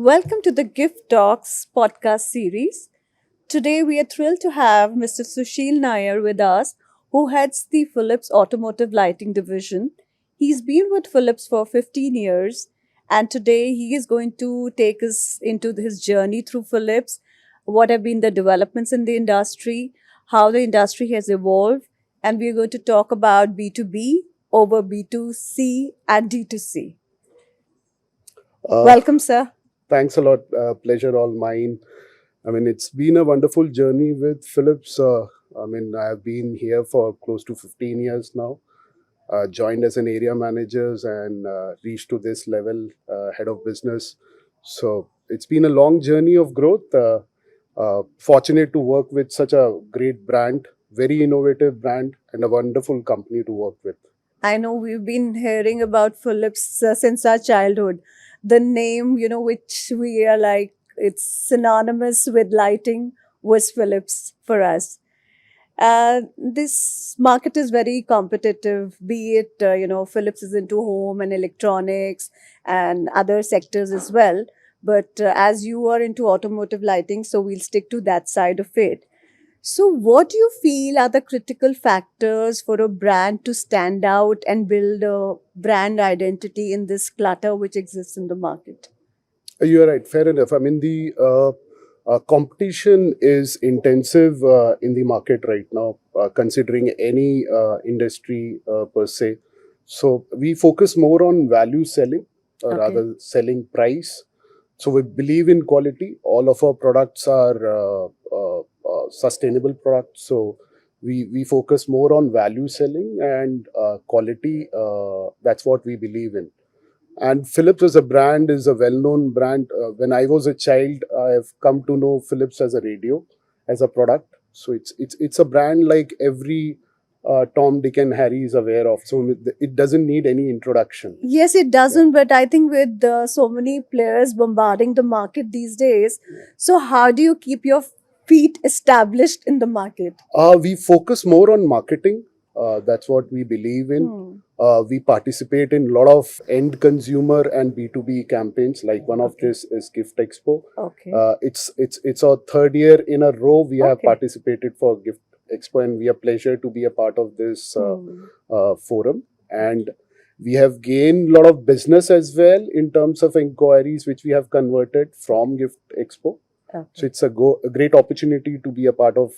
Welcome to the Gift Talks podcast series. Today we are thrilled to have Mr. Sushil Nair with us, who heads the Philips Automotive Lighting Division. He's been with Philips for 15 years, and today he is going to take us into his journey through Philips, what have been the developments in the industry, how the industry has evolved, and we are going to talk about B2B over B2C and D2C. Uh, Welcome, sir. Thanks a lot. Pleasure all mine. I mean, it's been a wonderful journey with Philips. I've been here for close to 15 years now. Joined as an area manager and reached to this level, head of business. So it's been a long journey of growth. Fortunate to work with such a great brand, very innovative brand, and a wonderful company to work with. I know we've been hearing about Philips since our childhood. The name, which we are like, it's synonymous with lighting, was Philips for us. This market is very competitive, be it, Philips is into home and electronics and other sectors as well. But as you are into automotive lighting, so we'll stick to that side of it. So, what do you feel are the critical factors for a brand to stand out and build a brand identity in this clutter which exists in the market? You're right. Fair enough. I mean, the competition is intensive in the market right now, considering any industry per se. So we focus more on value selling Okay. rather selling price. So we believe in quality. All of our products are sustainable products. So we focus more on value selling and quality. That's what we believe in. And Philips as a brand is a well-known brand. When I was a child, I have come to know Philips as a radio, as a product. So it's a brand like every Tom, Dick, and Harry is aware of. So it doesn't need any introduction. Yes, it Yeah. doesn't, but I think with so many players bombarding the market these days, so how do you keep your feet established in the market? We focus more on marketing. That's what we believe in. Hmm. We participate in a lot of end consumer and B2B campaigns. Like one of Okay. this is Gift Expo. Okay. It's our third year in a row we have Okay. participated for Gift Expo, and we are pleasure to be a part of this Hmm. forum. And we have gained a lot of business as well in terms of inquiries, which we have converted from Gift Expo. So Okay. it's a great opportunity to be a part of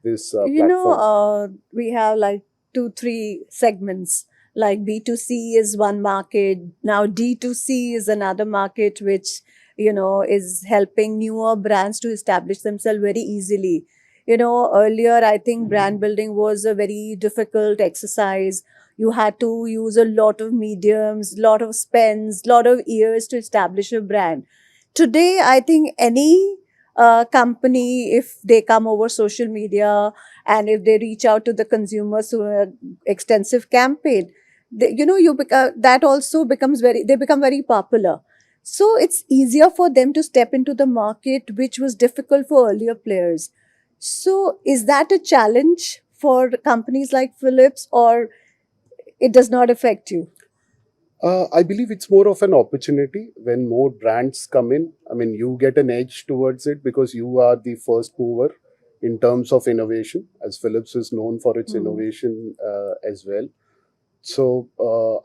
this platform. We have like two, three segments. Like B2C is one market. Now D2C is another market, which, is helping newer brands to establish themselves very easily. Earlier, I think brand building was a very difficult exercise. You had to use a lot of mediums, lot of spends, lot of years to establish a brand. Today, I think any company, if they come over social media and if they reach out to the consumers through an extensive campaign, that also becomes they become very popular. So it's easier for them to step into the market, which was difficult for earlier players. So is that a challenge for companies like Philips, or it does not affect you? I believe it's more of an opportunity when more brands come in. I mean, you get an edge towards it because you are the first mover in terms of innovation, as Philips is known for its Hmm. innovation as well. So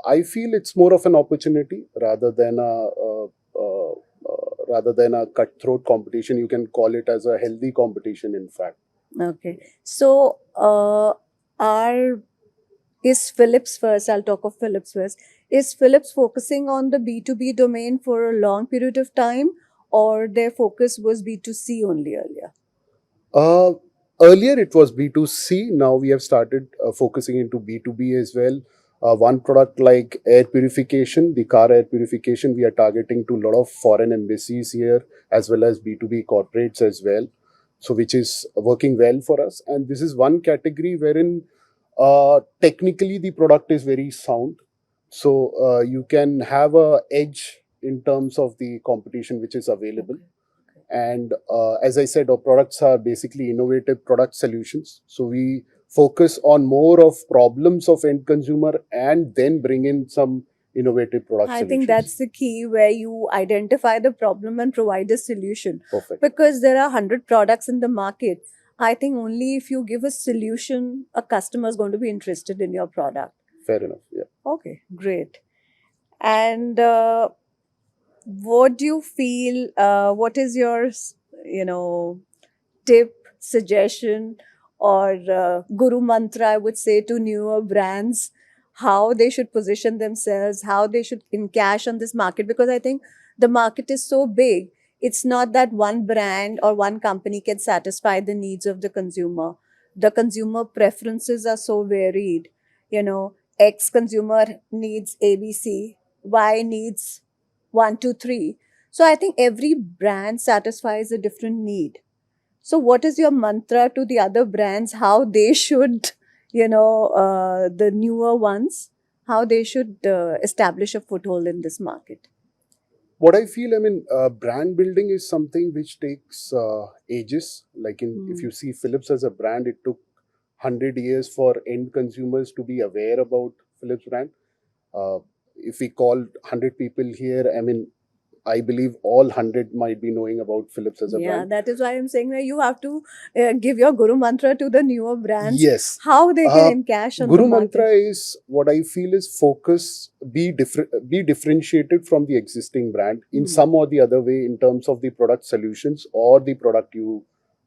I feel it's more of an opportunity rather than a cutthroat competition. You can call it as a healthy competition, in fact. Okay. So, are is Philips first? I'll talk of Philips first. Is Philips focusing on the B2B domain for a long period of time, or their focus was B2C only earlier? Uh, Earlier it was B2C. Now we have started focusing into B2B as well. One product like air purification, the car air purification, we are targeting to a lot of foreign embassies here as well as B2B corporates as well. So which is working well for us. And this is one category wherein technically the product is very sound. So you can have a edge in terms of the competition which is available. Okay. And as I said, our products are basically innovative product solutions. So we focus on more of problems of end consumer and then bring in some innovative product I solutions. think that's the key, where you identify the problem and provide a solution. Perfect. Because there are 100 products in the market. I think only if you give a solution, a customer is going to be interested in your product. Fair enough. Yeah. Okay, great. And what do you feel? What is your, tip, suggestion, or guru mantra, I would say, to newer brands, how they should position themselves, how they should encash on this market? Because I think the market is so big. It's not that one brand or one company can satisfy the needs of the consumer. The consumer preferences are so varied. X consumer needs ABC, Y needs 1, 2, 3. So I think every brand satisfies a different need. So, what is your mantra to the other brands? How they should, the newer ones, how they should establish a foothold in this market? What I feel, brand building is something which takes ages. Like if you see Philips as a brand, it took 100 years for end consumers to be aware about Philips brand. If we call 100 people here, I believe all 100 might be knowing about Philips as a Yeah, brand. that is why I'm saying that you have to give your guru mantra to the newer brands, Yes. how they can encash on the Guru market. mantra is, what I feel is, focus, be differentiated from the existing brand in some or the other way in terms of the product solutions or the product you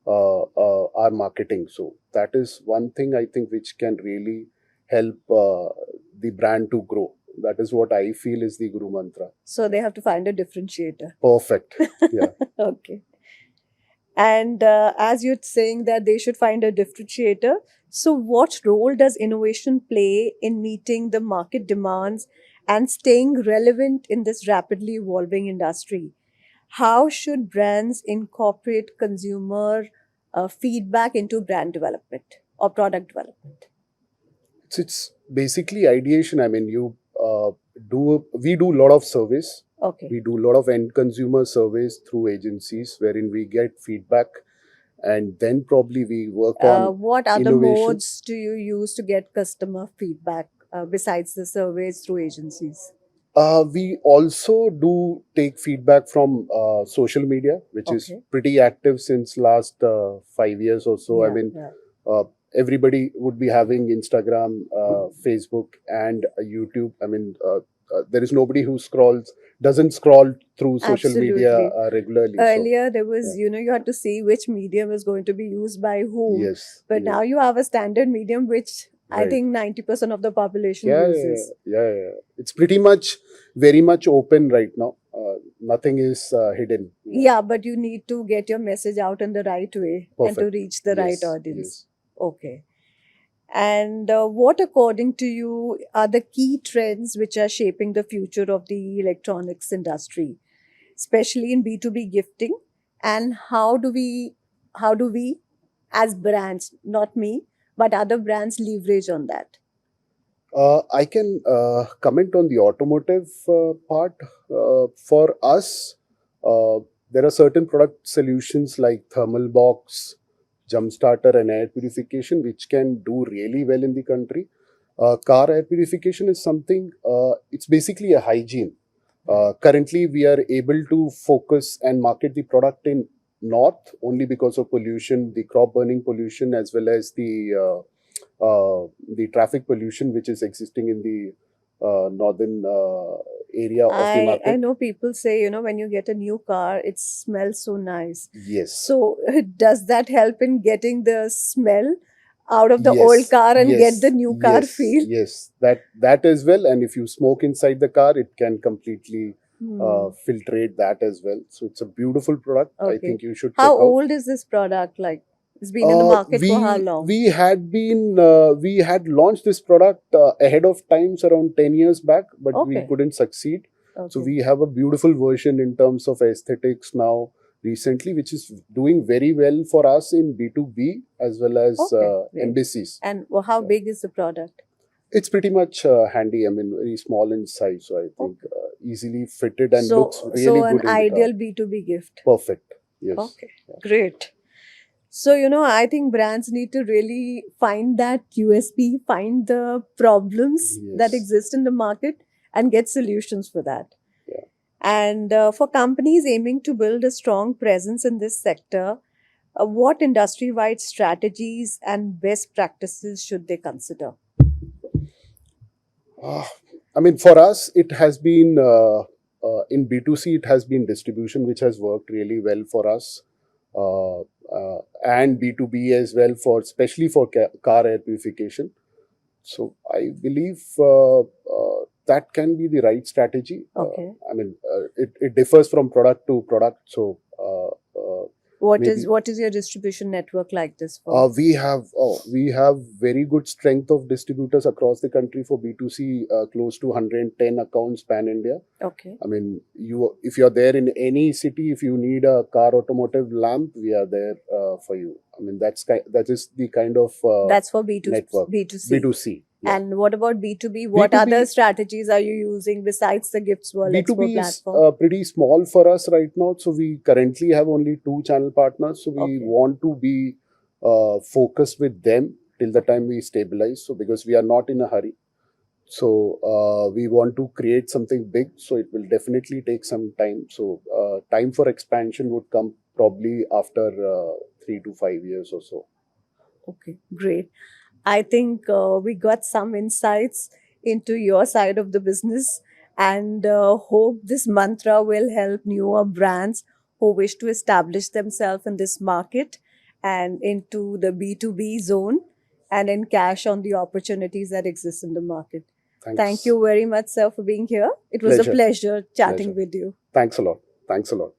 are marketing. So that is one thing I think which can really help the brand to grow. That is what I feel is the Guru mantra. So they have to find a differentiator. Perfect. Yeah. Okay. And as you're saying that they should find a differentiator, so what role does innovation play in meeting the market demands and staying relevant in this rapidly evolving industry? How should brands incorporate consumer feedback into brand development or product development? It's basically ideation. We do a lot of service. Okay. We do a lot of end consumer surveys through agencies wherein we get feedback, and then probably we work on What other innovation. modes do you use to get customer feedback besides the surveys through agencies? We also do take feedback from social media, which is Okay. pretty active since last 5 years or so. Yeah. Uh, everybody would be having Instagram, Facebook, and YouTube. There is nobody who doesn't scroll through social media Absolutely. regularly. Earlier, there was, yeah. you had to see which medium is going to be used by whom. Yes. But yes. now you have a standard medium, which I Right. think 90% of the population Yeah, uses. yeah. It's pretty much very much open right now. Nothing is hidden. Yeah, but you need to get your message out in the right way and to Perfect. reach the right Yes, audience. yes. Okay. And what, according to you, are the key trends which are shaping the future of the electronics industry, especially in B2B gifting? And how do we, as brands, not me, but other brands, leverage on that? I can comment on the automotive part. For us, there are certain product solutions like thermal box, jump starter, and air purification, which can do really well in the country. Car air purification is something, it's basically a hygiene. Currently, we are able to focus and market the product in North only because of pollution, the crop burning pollution, as well as the traffic pollution which is existing in the northern area of the I market. know people say, when you get a new car, it smells so nice. Yes. So, does that help in getting the smell out of the Yes, old car and yes, get the new car yes, feel? Yes, that as well. And if you smoke inside the car, it can completely filtrate that as well. So it's a beautiful product. I Okay. think you should How check out. old is this product? Like, it's been in the market for how long? We had launched this product ahead of times around 10 years back, but we Okay. couldn't succeed. So Okay. we have a beautiful version in terms of aesthetics now recently, which is doing very well for us in B2B as well as Okay, great. embassies. And how big is the product? It's pretty much handy. Very small in size, so I think easily fitted and looks really so good an in the car. ideal B2B gift. Perfect. Yes. Okay, great. So, I think brands need to really find that USP, find the problems that Yes. exist in the market, and get solutions for that. Yeah. And for companies aiming to build a strong presence in this sector, what industry wide strategies and best practices should they consider? Uh, I mean, for us, it has been in B2C, it has been distribution, which has worked really well for us, and B2B as well, for especially for car air purification. So I believe that can be the right strategy. Okay. I mean, it differs from product to product. So maybe What is your distribution network like this for? we have very good strength of distributors across the country for B2C, close to 110 accounts pan India. Okay. I mean, if you're there in any city, if you need a car automotive lamp, we are there for you. I mean, that is the kind of That's for B2, network. B2C. B2C. Yeah. And what about B2B? What B2B other strategies are you using besides the Gifts World Expo B2B is platform? pretty small for us right now. So we currently have only 2 channel partners. So we Okay. want to be focused with them till the time we stabilize. So because we are not in a hurry. So we want to create something big. So it will definitely take some time. So time for expansion would come probably after 3 to 5 years or so. Okay, great. I think we got some insights into your side of the business, and hope this mantra will help newer brands who wish to establish themselves in this market and into the B2B zone and encash on the opportunities that exist in the market. Thanks. Thank you very much, sir, for being here. It was a Pleasure. pleasure chatting Pleasure. with you. Thanks a lot. Thanks a lot.